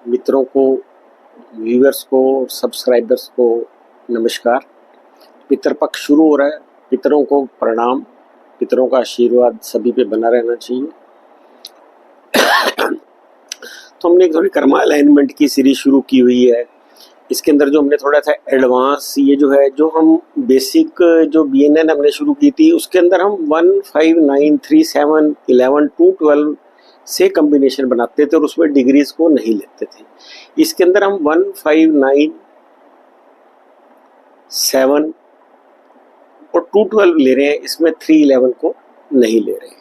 मित्रों को, व्यूअर्स को, सब्सक्राइबर्स को नमस्कार। पितृपक्ष शुरू हो रहा है। पितरों को प्रणाम। पितरों का आशीर्वाद सभी पे बना रहना चाहिए। तो हमने थोड़ी कर्मा अलाइनमेंट की सीरीज शुरू की हुई है। इसके अंदर जो हमने थोड़ा सा एडवांस, ये जो है, जो हम बेसिक जो BNN हमने शुरू की थी, उसके अंदर हम 1, 5, 9, 3, 7, 11 to 12 से कम्बिनेशन बनाते थे और उसमें डिग्रीज को नहीं लेते थे। इसके अंदर हम 1, 5, 9, 7 और 2, 12 ले रहे हैं। इसमें 3, 11 को नहीं ले रहे हैं।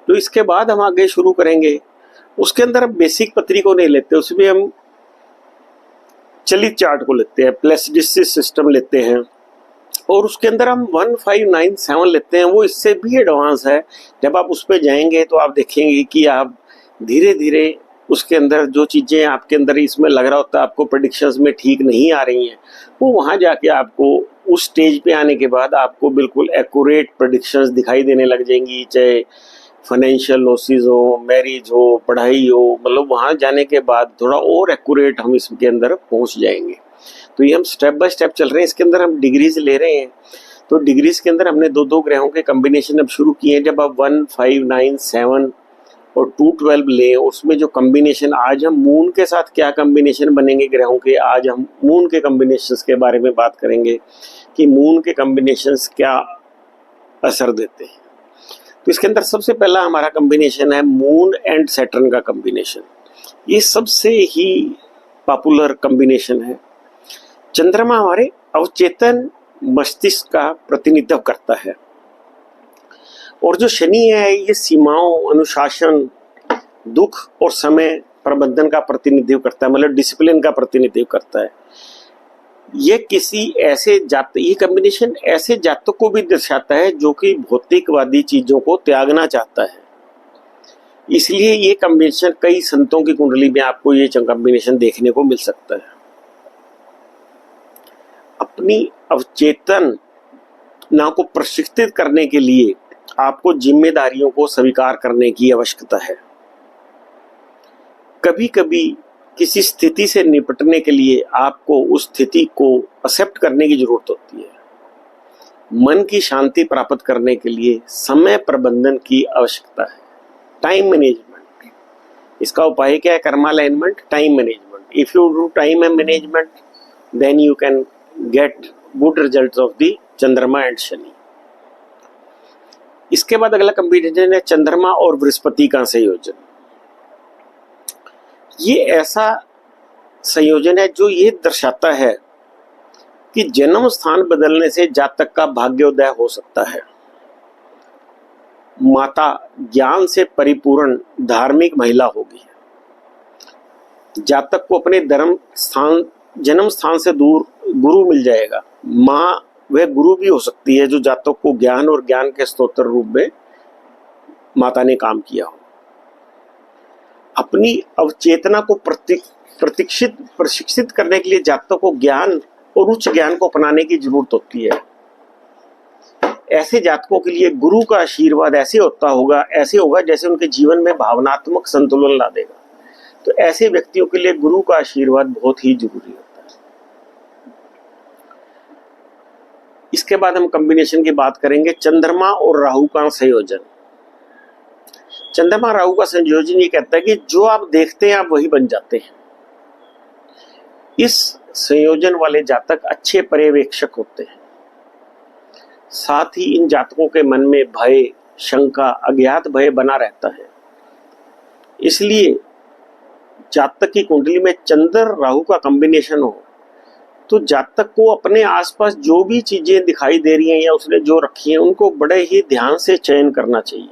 तो इसके बाद हम आगे शुरू करेंगे। उसके अंदर हम बेसिक पत्री को नहीं लेते, उसमें हम चलित चार्ट को लेते हैं, प्लेसिडिसिस सिस्टम लेते हैं और उसके अंदर हम 1, 5, 9, 7 लेते हैं। वो इससे भी एडवांस है। जब आप उस पर जाएंगे तो आप देखेंगे कि आप धीरे धीरे उसके अंदर जो चीज़ें आपके अंदर इसमें लग रहा होता है आपको प्रेडिक्शंस में ठीक नहीं आ रही हैं, वो वहाँ जाके आपको उस स्टेज पे आने के बाद आपको बिल्कुल एक्यूरेट प्रेडिक्शंस दिखाई देने लग जाएंगी। चाहे फाइनेंशियल लॉसेस हो, मैरिज हो, पढ़ाई हो, मतलब वहाँ जाने के बाद थोड़ा और एक्यूरेट हम इसके अंदर पहुँच जाएंगे। तो ये हम स्टेप बाय स्टेप चल रहे हैं। इसके अंदर हम डिग्रीज ले रहे हैं। तो डिग्रीज के अंदर हमने दो दो ग्रहों के कम्बिनेशन अब शुरू किए हैं। जब आप 1, 5, 9, 7 और 2, 12 लें, उसमें जो कम्बिनेशन, आज हम मून के साथ क्या कम्बिनेशन बनेंगे ग्रहों के, आज हम मून के कम्बिनेशंस के बारे में बात करेंगे कि मून के कम्बिनेशंस क्या असर देते हैं। तो इसके अंदर सबसे पहला हमारा कम्बिनेशन है मून एंड सैटर्न का कम्बिनेशन। ये सबसे ही पॉपुलर कम्बिनेशन है। चंद्रमा हमारे अवचेतन मस्तिष्क का प्रतिनिधित्व करता है और जो शनि है ये सीमाओं, अनुशासन, दुख और समय प्रबंधन का प्रतिनिधित्व करता है, मतलब डिसिप्लिन का प्रतिनिधित्व करता है। ये किसी ऐसे ये कॉम्बिनेशन ऐसे जातक को भी दर्शाता है जो कि भौतिकवादी चीजों को त्यागना चाहता है। इसलिए ये कॉम्बिनेशन कई संतों की कुंडली में आपको ये कॉम्बिनेशन देखने को मिल सकता है। अपनी अवचेतना को प्रशिक्षित करने के लिए आपको जिम्मेदारियों को स्वीकार करने की आवश्यकता है। कभी कभी किसी स्थिति से निपटने के लिए आपको उस स्थिति को एक्सेप्ट करने की जरूरत होती है। मन की शांति प्राप्त करने के लिए समय प्रबंधन की आवश्यकता है, टाइम मैनेजमेंट। इसका उपाय क्या है? Karma alignment, time management. If you do time management then you can get good results of the Chandrama and Shani. इसके बाद अगला कॉम्बिनेशन है चंद्रमा और बृहस्पति का संयोजन। ये ऐसा संयोजन है जो ये दर्शाता है कि जन्म स्थान बदलने से जातक का भाग्योदय हो सकता है। माता ज्ञान से परिपूर्ण धार्मिक महिला होगी। जातक को अपने जन्म स्थान से दूर गुरु मिल जाएगा। माँ वह गुरु भी हो सकती है जो जातक को ज्ञान और ज्ञान के स्तोत्र रूप में माता ने काम किया हो। अपनी अवचेतना को प्रशिक्षित करने के लिए जातक को ज्ञान और उच्च ज्ञान को अपनाने की जरूरत होती है। ऐसे जातकों के लिए गुरु का आशीर्वाद ऐसे होगा जैसे उनके जीवन में भावनात्मक संतुलन ला देगा। तो ऐसे व्यक्तियों के लिए गुरु का आशीर्वाद बहुत ही जरूरी होता है। इसके बाद हम कॉम्बिनेशन की बात करेंगे चंद्रमा और राहु का संयोजन। चंद्रमा राहु का संयोजन ये कहता है कि जो आप देखते हैं आप वही बन जाते हैं। इस संयोजन वाले जातक अच्छे पर्यवेक्षक होते हैं। साथ ही इन जातकों के मन में भय, शंका, अज्ञात भय बना रहता है। इसलिए जातक की कुंडली में चंद्र राहु का कॉम्बिनेशन हो तो जातक को अपने आसपास जो भी चीजें दिखाई दे रही हैं या उसने जो रखी हैं उनको बड़े ही ध्यान से चयन करना चाहिए।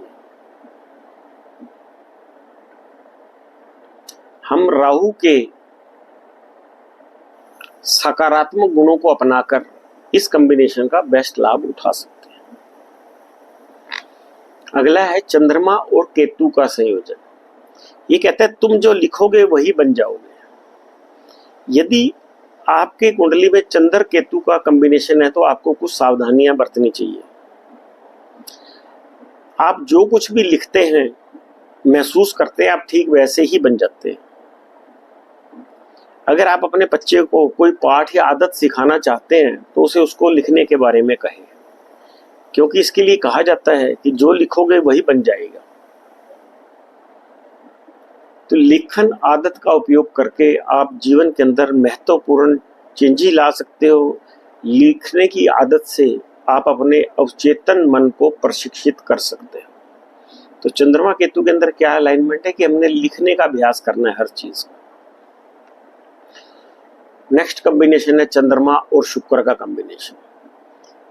हम राहु के सकारात्मक गुणों को अपनाकर इस कॉम्बिनेशन का बेस्ट लाभ उठा सकते हैं। अगला है चंद्रमा और केतु का संयोजन। ये कहता है तुम जो लिखोगे वही बन जाओगे। यदि आपके कुंडली में चंद्र केतु का कॉम्बिनेशन है तो आपको कुछ सावधानियां बरतनी चाहिए। आप जो कुछ भी लिखते हैं, महसूस करते हैं, आप ठीक वैसे ही बन जाते हैं। अगर आप अपने बच्चे को कोई पाठ या आदत सिखाना चाहते हैं तो उसे उसको लिखने के बारे में कहें, क्योंकि इसके लिए कहा जाता है कि जो लिखोगे वही बन जाएगा। तो लिखन आदत का उपयोग करके आप जीवन के अंदर महत्वपूर्ण चेंजेस ला सकते हो। लिखने की आदत से आप अपने अवचेतन मन को प्रशिक्षित कर सकते हो। तो चंद्रमा केतु के अंदर क्या अलाइनमेंट है कि हमने लिखने का अभ्यास करना है हर चीज का। नेक्स्ट कॉम्बिनेशन है चंद्रमा और शुक्र का कॉम्बिनेशन।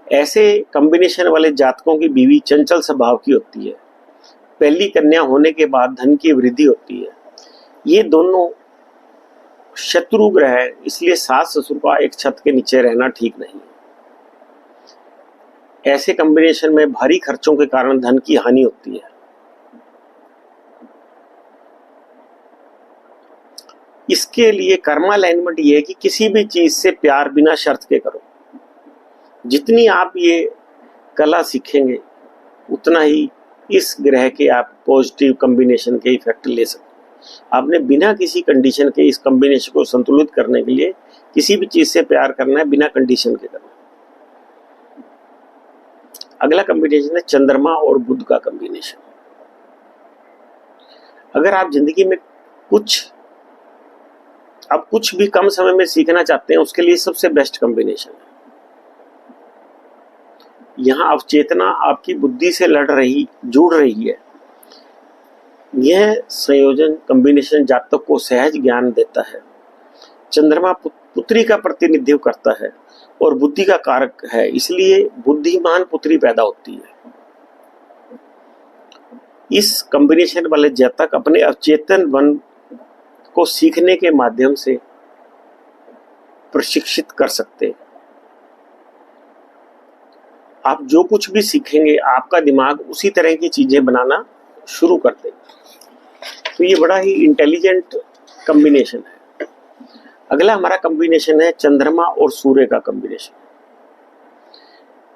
ऐसे कॉम्बिनेशन वाले जातकों की बीवी चंचल स्वभाव की होती है। पहली कन्या होने के बाद धन की वृद्धि होती है। ये दोनों शत्रु ग्रह है, इसलिए सास ससुर का एक छत के नीचे रहना ठीक नहीं है। ऐसे कॉम्बिनेशन में भारी खर्चों के कारण धन की हानि होती है। इसके लिए कर्मा अलाइनमेंट ये है कि किसी भी चीज से प्यार बिना शर्त के करो। जितनी आप ये कला सीखेंगे उतना ही इस ग्रह के आप पॉजिटिव कॉम्बिनेशन के इफेक्ट ले सकते हैं। आपने बिना किसी कंडीशन के इस कॉम्बिनेशन को संतुलित करने के लिए किसी भी चीज से प्यार करना है, बिना कंडीशन के करना। अगला कॉम्बिनेशन है चंद्रमा और बुध का कॉम्बिनेशन। अगर आप जिंदगी में कुछ भी कम समय में सीखना चाहते हैं, उसके लिए सबसे बेस्ट कॉम्बिनेशन है। यहाँ अवचेतना आपकी बुद्धि से जुड़ रही है। यह संयोजन कॉम्बिनेशन जातक को सहज ज्ञान देता है। चंद्रमा पुत्री का प्रतिनिधित्व करता है और बुद्धि का कारक है, इसलिए बुद्धिमान पुत्री पैदा होती है। इस कॉम्बिनेशन वाले जातक अपने अवचेतन मन को सीखने के माध्यम से प्रशिक्षित कर सकते हैं। आप जो कुछ भी सीखेंगे आपका दिमाग उसी तरह की चीजें बनाना शुरू कर देगा। तो ये बड़ा ही इंटेलिजेंट कॉम्बिनेशन है। अगला हमारा कॉम्बिनेशन है चंद्रमा और सूर्य का कॉम्बिनेशन।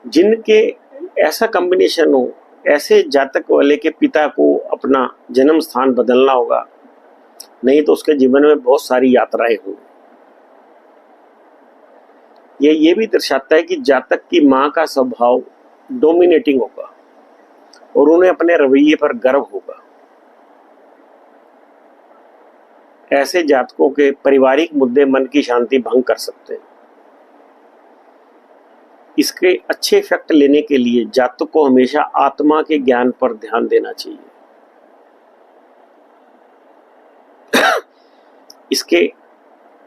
जिनके ऐसा कॉम्बिनेशन हो, ऐसे जातक वाले के पिता को अपना जन्म स्थान बदलना होगा, नहीं तो उसके जीवन में बहुत सारी यात्राएं होंगी। ये भी दर्शाता है कि जातक की मां का स्वभाव डोमिनेटिंग होगा और उन्हें अपने रवैये पर गर्व होगा। ऐसे जातकों के पारिवारिक मुद्दे मन की शांति भंग कर सकते हैं। इसके अच्छे इफेक्ट लेने के लिए जातक को हमेशा आत्मा के ज्ञान पर ध्यान देना चाहिए। इसके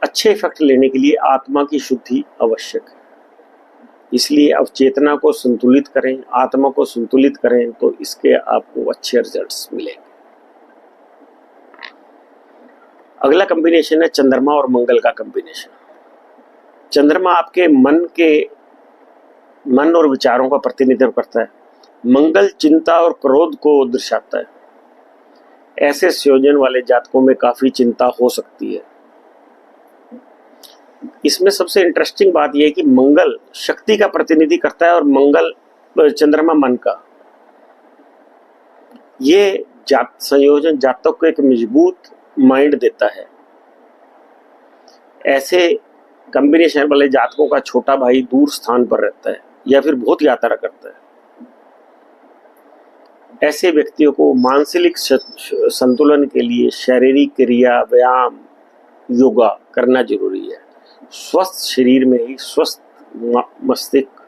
अच्छे इफेक्ट लेने के लिए आत्मा की शुद्धि आवश्यक है। इसलिए अवचेतना को संतुलित करें, आत्मा को संतुलित करें, तो इसके आपको अच्छे रिजल्ट्स मिलेंगे। अगला कॉम्बिनेशन है चंद्रमा और मंगल का कॉम्बिनेशन। चंद्रमा आपके मन और विचारों का प्रतिनिधित्व करता है। मंगल चिंता और क्रोध को दर्शाता है। ऐसे संयोजन वाले जातकों में काफी चिंता हो सकती है। इसमें सबसे इंटरेस्टिंग बात यह है कि मंगल शक्ति का प्रतिनिधि करता है और मंगल चंद्रमा मन का। ये संयोजन जातक को एक मजबूत माइंड देता है। ऐसे कॉम्बिनेशन वाले जातकों का छोटा भाई दूर स्थान पर रहता है या फिर बहुत यात्रा करता है। ऐसे व्यक्तियों को मानसिक संतुलन के लिए शारीरिक क्रिया, व्यायाम, योगा करना जरूरी है। स्वस्थ शरीर में ही स्वस्थ मस्तिष्क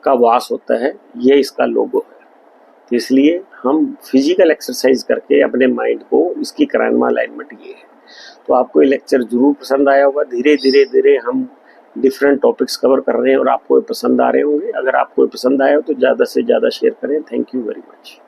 का वास होता है, ये इसका लोगो है। तो इसलिए हम फिजिकल एक्सरसाइज करके अपने माइंड को इसकी कर्मा अलाइनमेंट ये है। तो आपको ये लेक्चर जरूर पसंद आया होगा। धीरे धीरे हम डिफरेंट टॉपिक्स कवर कर रहे हैं और आपको पसंद आ रहे होंगे। अगर आपको पसंद आया हो तो ज़्यादा से ज़्यादा शेयर करें। Thank you very much.